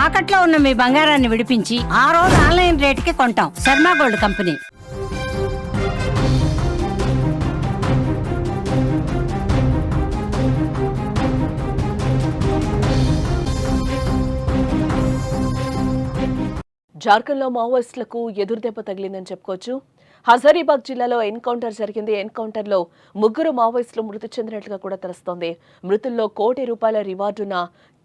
తాకట్లో ఉన్న మీ బంగారాన్ని విడిపించి ఆ రోజు ఆన్లైన్ రేటుకి కొంటాం. Sharma gold company. జార్ఖండ్లో మావోయిస్టులకు ఎదురుదెబ్బ తగిలిందని చెప్పుకోవచ్చు. హజారీబాగ్ జిల్లాలో ఎన్కౌంటర్ జరిగింది. ఎన్కౌంటర్లో 3 మావోయిస్టులు మృతి చెందినట్లుగా కూడా తెలుస్తోంది. మృతుల్లో ₹1,00,00,000 రివార్డున్న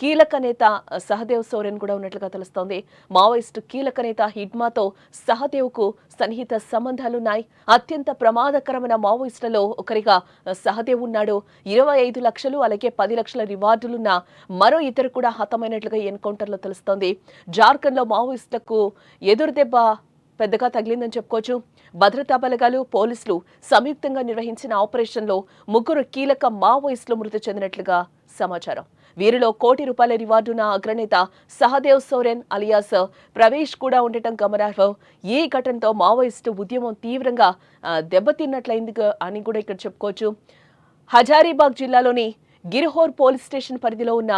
కీలక నేత సహదేవ్ సోరెన్ కూడా ఉన్నట్లుగా తెలుస్తోంది. మావోయిస్టు కీలక నేత హిడ్మాతో సహదేవ్కు సన్నిహిత సంబంధాలున్నాయి. అత్యంత ప్రమాదకరమైన మావోయిస్టులలో ఒకరిగా సహదేవ్ ఉన్నాడు. 25 లక్షలు అలాగే 10 లక్షల రివార్డులున్న మరో ఇద్దరు కూడా హతమైనట్లుగా ఎన్కౌంటర్లో తెలుస్తోంది. జార్ఖండ్లో మావోయిస్టులకు ఎదురుదెబ్బ పెద్దగా తగిలిందని చెప్పుకోవచ్చు. భద్రతా బలగాలు, పోలీసులు సంయుక్తంగా నిర్వహించిన ఆపరేషన్లో 3 కీలక మావోయిస్టులు మృతి చెందినట్లుగా సమాచారం. వీరిలో ₹1,00,00,000 రివార్డున్న అగ్రనేత సహదేవ్ సోరెన్ అలియాస్ ప్రవేశ్ కూడా ఉండటం గమనార్హం. ఈ ఘటనతో మావోయిస్టు ఉద్యమం తీవ్రంగా దెబ్బతిన్నట్లయింది అని కూడా ఇక్కడ చెప్పుకోవచ్చు. హజారీబాగ్ జిల్లాలోని గిర్హోర్ పోలీస్ స్టేషన్ పరిధిలో ఉన్న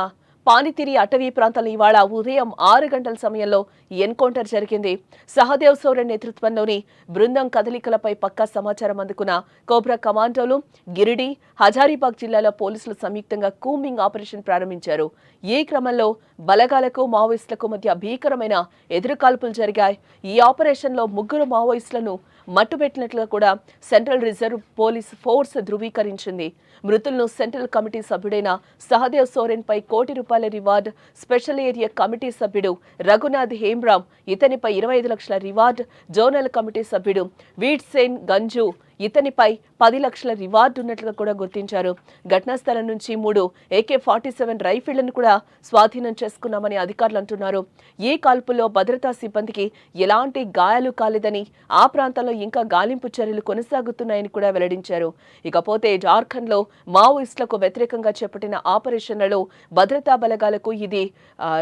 పానితిరి అటవీ ప్రాంతంలో ఇవాళ ఉదయం 6 గంటల సమయంలో ఎన్కౌంటర్ జరిగింది. సహదేవ్ సోరెన్ నేతృత్వంలోని బృందం కదలికలపై పక్కా సమాచారం అందుకున్న కోబ్రా కమాండోలు గిరిడి, హజారీబాగ్ జిల్లాల పోలీసులు సంయుక్తంగా కూంబింగ్ ఆపరేషన్ ప్రారంభించారు. ఈ క్రమంలో బలగాలకు మావోయిస్టులకు మధ్య భీకరమైన ఎదురుకాల్పులు జరిగాయి. ఈ ఆపరేషన్లో 3 మావోయిస్టులను మట్టుబెట్టినట్లుగా కూడా సెంట్రల్ రిజర్వ్ పోలీస్ ఫోర్స్ ధృవీకరించింది. మృతులను సెంట్రల్ కమిటీ సభ్యుడైన సహదేవ్ సోరెన్ పై ₹1,00,00,000 రివార్డ్, స్పెషల్ ఏరియా కమిటీ సభ్యుడు రఘునాథ్ హేమ్రామ్ ఇతనిపై 25 లక్షల రివార్డ్, జోనల్ కమిటీ సభ్యుడు వీడ్ సేన్ గంజు ఇతనిపై 10 లక్షల రివార్డు ఉన్నట్లుగా కూడా గుర్తించారు. ఘటనా స్థలం నుంచి 3 AK-47 రైఫిళ్లను కూడా స్వాధీనం చేసుకున్నామని అధికారులు అంటున్నారు. ఈ కాల్పుల్లో భద్రతా సిబ్బందికి ఎలాంటి గాయాలు కాలేదని, ఆ ప్రాంతంలో ఇంకా గాలింపు చర్యలు కొనసాగుతున్నాయని కూడా వెల్లడించారు. ఇకపోతే జార్ఖండ్లో మావోయిస్టులకు వ్యతిరేకంగా చేపట్టిన ఆపరేషన్లలో భద్రతా బలగాలకు ఇది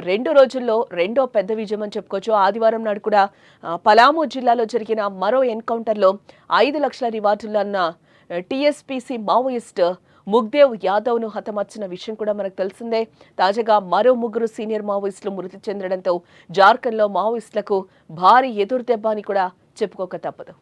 2 రోజుల్లో రెండో పెద్ద విజయం అని చెప్పుకోవచ్చు. ఆదివారం నాడు కూడా పలామూ జిల్లాలో జరిగిన మరో ఎన్కౌంటర్లో 5 లక్షల రివార్డులన్న టీఎస్పీసీ మావోయిస్ట్ ముగ్దేవ్ యాదవ్ను హతమార్చిన విషయం కూడా మనకు తెలిసిందే. తాజాగా మరో 3 సీనియర్ మావోయిస్టులు మృతి చెందడంతో జార్ఖండ్లో మావోయిస్టులకు భారీ ఎదురుదెబ్బ అని కూడా చెప్పుకోక తప్పదు.